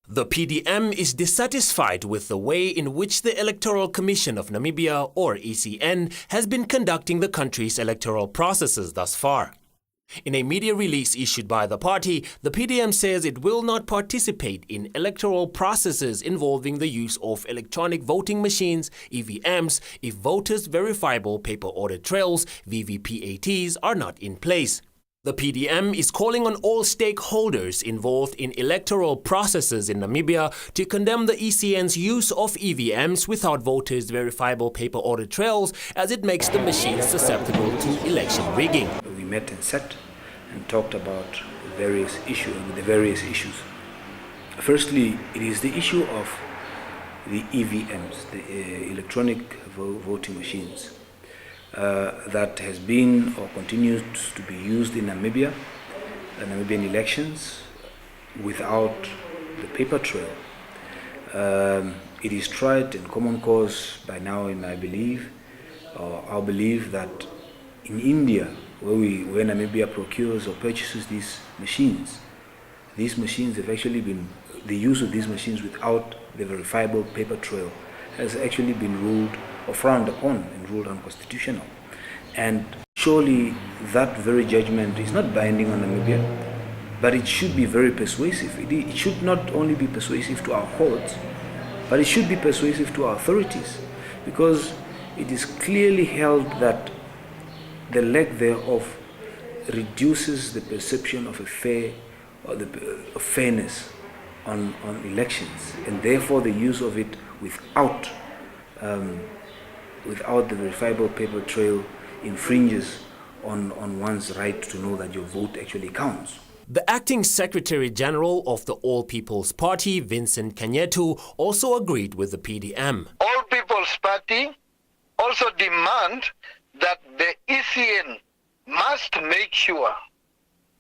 The PDM is dissatisfied with the way in which the Electoral Commission of Namibia, or ECN, has been conducting the country's electoral processes thus far. In a media release issued by the party, the PDM says it will not participate in electoral processes involving the use of electronic voting machines, EVMs, if voters' verifiable paper audit trails, VVPATs, are not in place. The PDM is calling on all stakeholders involved in electoral processes in Namibia to condemn the ECN's use of EVMs without voters' verifiable paper audit trails, as it makes the machines susceptible to election rigging. We met and sat and talked about the various issues. Firstly, it is the issue of the EVMs, the electronic voting machines. That has been or continues to be used in Namibia, Namibian elections, without the paper trail. It is tried in common cause by now, and I believe that in India, where Namibia procures or purchases these machines have actually been, the use of these machines without the verifiable paper trail has actually been ruled or frowned upon and ruled unconstitutional. And surely that very judgment is not binding on Namibia, but it should be very persuasive. It should not only be persuasive to our courts, but it should be persuasive to our authorities, because it is clearly held that the lack thereof reduces the perception of a fair or of fairness on elections, and therefore the use of it without the verifiable paper trail infringes on one's right to know that your vote actually counts. The acting Secretary General of the All People's Party, Vincent Kanyetu, also agreed with the PDM. All People's Party also demand that the ECN must make sure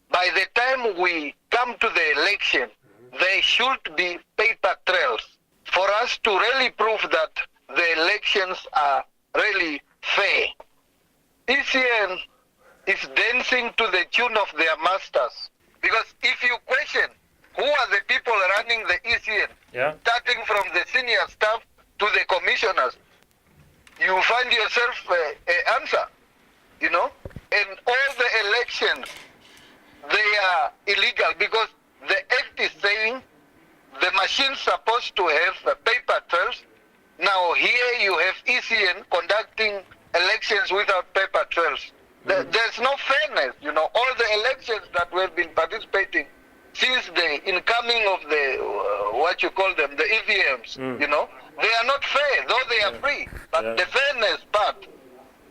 by the time we come to the election, there should be paper trails for us to really prove that the elections are really fair. ECN is dancing to the tune of their masters. Because if you question who are the people running the ECN, starting from the senior staff to the commissioners, you find yourself an answer, you know? And all the elections, they are illegal because the act is saying the machine's supposed to have paper trails. Now here you have ECN conducting elections without paper trails. There's no fairness, you know. All the elections that we've been participating since the incoming of the, what you call them, the EVMs, you know, they are not fair, though they are free. But the fairness part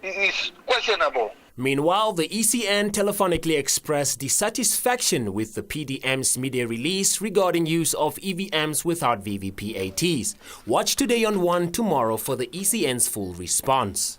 is questionable. Meanwhile, the ECN telephonically expressed dissatisfaction with the PDM's media release regarding use of EVMs without VVPATs. Watch Today on 1 tomorrow for the ECN's full response.